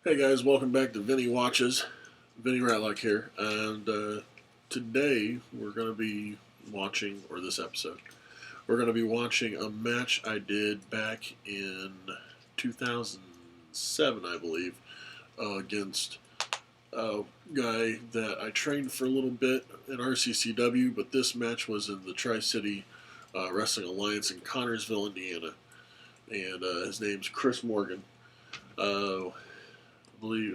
Hey guys, welcome back to Vinny Watches. Vinny Rattlocke here, and today we're going to be watching, or this episode, we're going to be watching a match I did back in 2007, I believe, against a guy that I trained for a little bit in RCCW, but this match was in the Tri-City Wrestling Alliance in Connersville, Indiana, and his name's Kris Morgan. I believe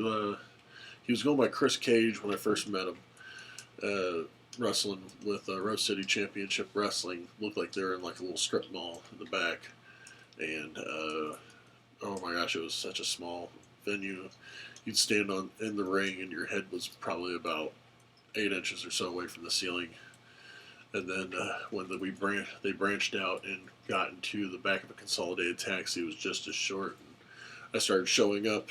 he was going by Chris Cage when I first met him. Wrestling with Rose City Championship Wrestling. Looked like they were in like a little strip mall in the back. And oh my gosh, it was such a small venue. You'd stand in the ring and your head was probably about 8 inches or so away from the ceiling. And then when they branched out and got into the back of a consolidated taxi, it was just as short. And I started showing up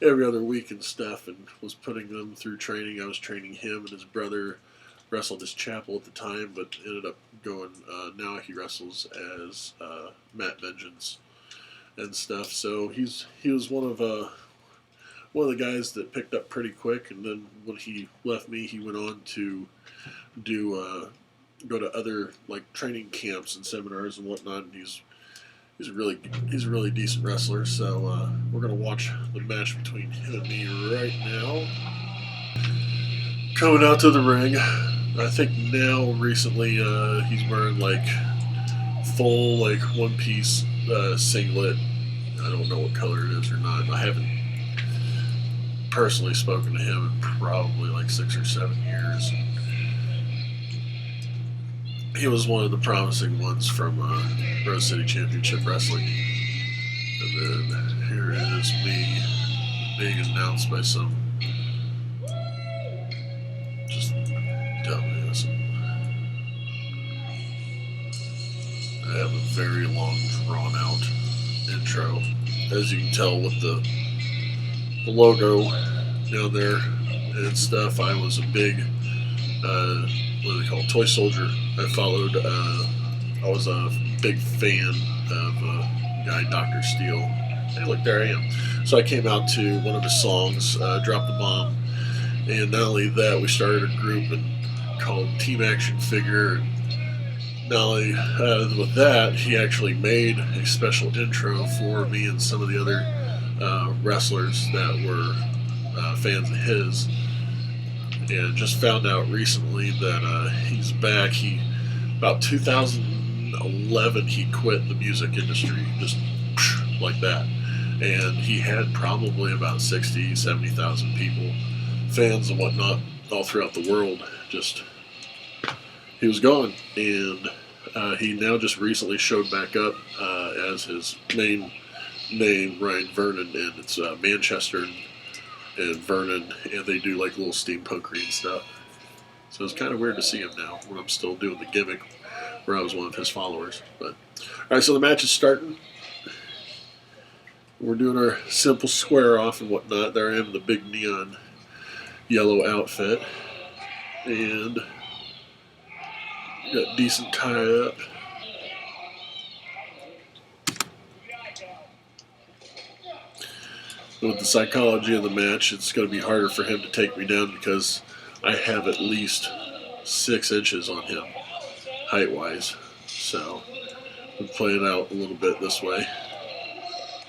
every other week and stuff, and was putting them through training. I was training him, and his brother wrestled his chapel at the time, but ended up going. Now he wrestles as Matt Vengeance and stuff. So he was one of the guys that picked up pretty quick. And then when he left me, he went on to go to other like training camps and seminars and whatnot. And he's a really decent wrestler. So we're gonna watch the match between him and me right now. Coming out to the ring, I think now recently he's wearing like full like one piece singlet. I don't know what color it is or not. I haven't personally spoken to him in probably like 6 or 7 years. He was one of the promising ones from Rose City Championship Wrestling. And then here is me being announced by some just dumbass. I have a very long, drawn out intro. As you can tell with the logo down there and stuff, I was a big what do they call it? Toy soldier. I was a big fan of guy Dr. Steele. Hey, look, there I am. So I came out to one of his songs, Drop the Bomb, and not only that, we started a group called Team Action Figure. And not only with that, he actually made a special intro for me and some of the other wrestlers that were fans of his. And just found out recently that he's back. About 2011, he quit the music industry, just like that. And he had probably about 60, 70,000 people, fans and whatnot, all throughout the world. He was gone. And he now just recently showed back up as his main name, Ryan Vernon, and it's Manchester and Vernon, and they do like little steampunkery and stuff. So it's kind of weird to see him now when I'm still doing the gimmick where I was one of his followers. But alright, so the match is starting. We're doing our simple square off and whatnot. There I am in the big neon yellow outfit. And got decent tie up. With the psychology of the match, it's going to be harder for him to take me down because I have at least 6 inches on him, height-wise. So we'll play it out a little bit this way.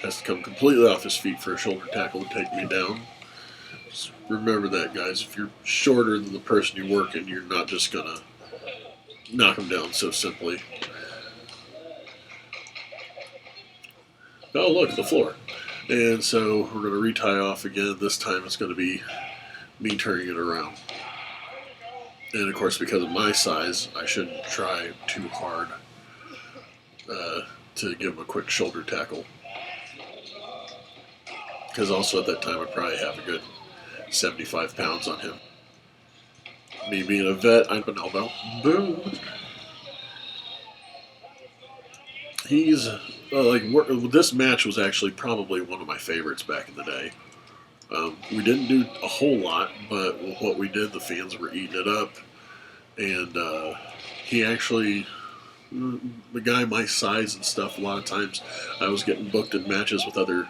Has to come completely off his feet for a shoulder tackle to take me down. Just remember that, guys. If you're shorter than the person you're working, you're not just going to knock him down so simply. Oh, look, the floor. And so we're going to retie off again. This time it's going to be me turning it around. And of course, because of my size, I shouldn't try too hard to give him a quick shoulder tackle. Because also at that time I probably have a good 75 pounds on him. Me being a vet, I'm an elbow. Boom! He's this match was actually probably one of my favorites back in the day. We didn't do a whole lot, but what we did, the fans were eating it up. And he actually, the guy my size and stuff, a lot of times I was getting booked in matches with other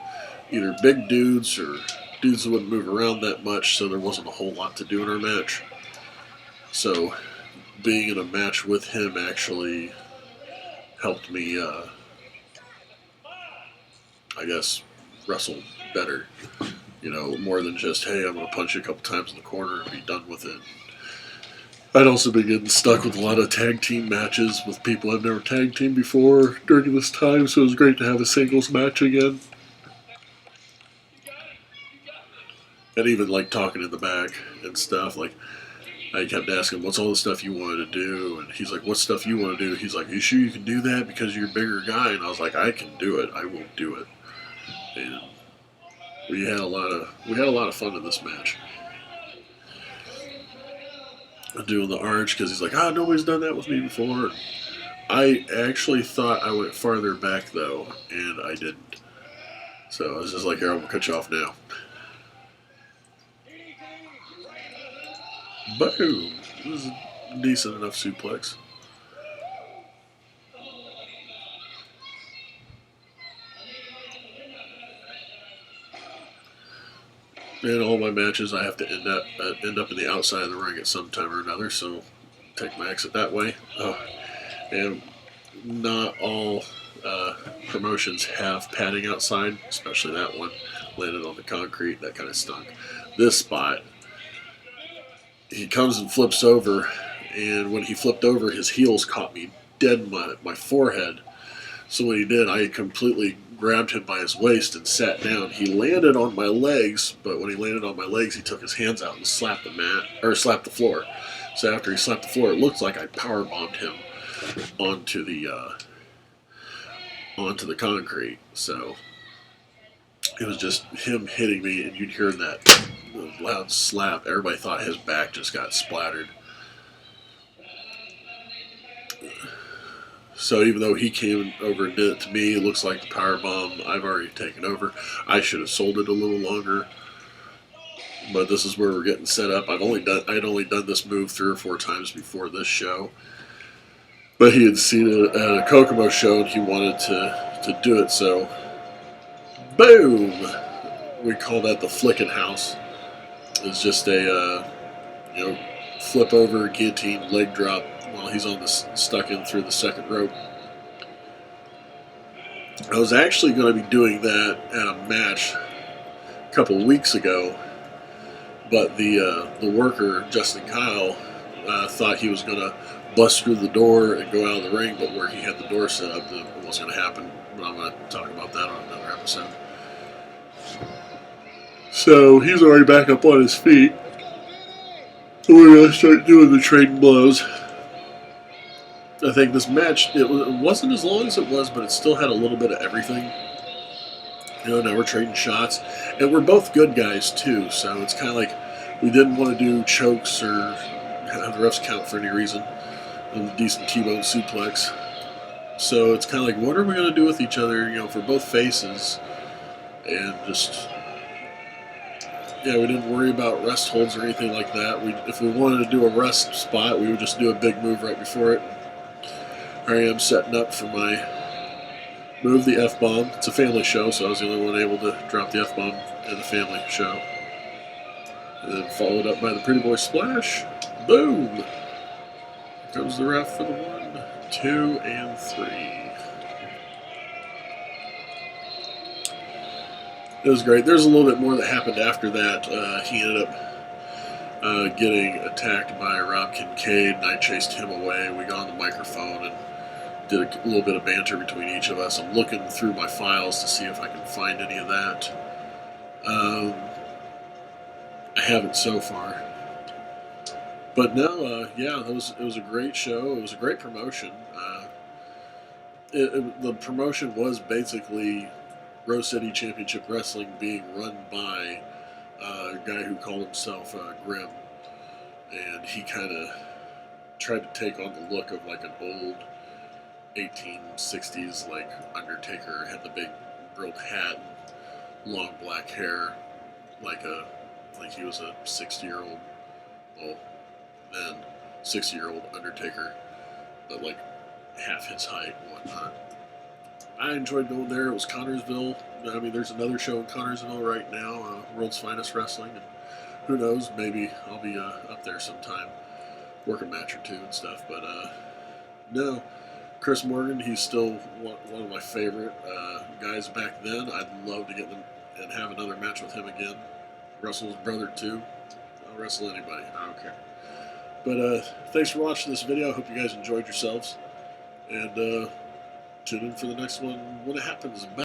either big dudes or dudes that wouldn't move around that much, so there wasn't a whole lot to do in our match. So being in a match with him actually helped me, I guess, wrestle better. More than just, hey, I'm going to punch you a couple times in the corner and be done with it. I'd also been getting stuck with a lot of tag team matches with people I've never tag teamed before during this time, so it was great to have a singles match again. And even like talking in the back and stuff, like I kept asking, what's all the stuff you wanted to do? And he's like, what stuff you want to do? He's like, you sure you can do that because you're a bigger guy? And I was like, I can do it. I will do it. And we had a lot of fun in this match. Doing the arch because he's like, nobody's done that with me before. I actually thought I went farther back though, and I didn't. So I was just like, here, I'm gonna cut you off now. Boom! It was a decent enough suplex. In all my matches, I have to end up in the outside of the ring at some time or another, so take my exit that way. And not all promotions have padding outside, especially that one. Landed on the concrete, that kind of stunk. This spot, he comes and flips over, and when he flipped over, his heels caught me dead in my forehead. So when he did, I completely grabbed him by his waist and sat down. He landed on my legs, but when he landed on my legs, he took his hands out and slapped the floor. So after he slapped the floor, it looked like I powerbombed him onto the concrete. So it was just him hitting me, and you'd hear that loud slap. Everybody thought his back just got splattered. So even though he came over and did it to me, it looks like the powerbomb I've already taken over. I should have sold it a little longer, but this is where we're getting set up. I'd only done this move 3 or 4 times before this show, but he had seen it at a Kokomo show and he wanted to do it. So, boom! We call that the Flickin' House. It's just a flip over guillotine leg drop while he's stuck in through the second rope. I was actually going to be doing that at a match a couple of weeks ago, but the worker, Justin Kyle, thought he was going to bust through the door and go out of the ring, but where he had the door set up, it wasn't going to happen. But I'm going to talk about that on another episode. So he's already back up on his feet. We're going to start doing the trading blows. I think this match, it wasn't as long as it was, but it still had a little bit of everything. Now we're trading shots. And we're both good guys, too, so it's kind of like we didn't want to do chokes or have the refs count for any reason. A decent T-bone suplex. So it's kind of like, what are we going to do with each other, for both faces? And just... we didn't worry about rest holds or anything like that. If we wanted to do a rest spot, we would just do a big move right before it. Here I am setting up for my move, the F-bomb. It's a family show, so I was the only one able to drop the F-bomb in the family show. And then followed up by the Pretty Boy Splash. Boom! Here comes the ref for the 1, 2, and 3. It was great. There's a little bit more that happened after that. He ended up getting attacked by Rob Kincaid, and I chased him away. We got on the microphone and did a little bit of banter between each of us. I'm looking through my files to see if I can find any of that. I haven't so far. But no, it was a great show. It was a great promotion. The promotion was basically Rose City Championship Wrestling being run by a guy who called himself Grim. And he kind of tried to take on the look of like an old 1860s like Undertaker. Had the big grilled hat and long black hair, like he was a 60-year-old, well, then 60-year-old Undertaker, but like half his height and whatnot. I enjoyed going there. It was Connersville. I mean, there's another show in Connersville right now, World's Finest Wrestling, and who knows, maybe I'll be up there sometime, work a match or two and stuff. But no, Kris Morgan, he's still one of my favorite guys back then. I'd love to get them and have another match with him again. Wrestle his brother too. I'll wrestle anybody. I don't care. But thanks for watching this video. I hope you guys enjoyed yourselves. And tune in for the next one when it happens. Bye.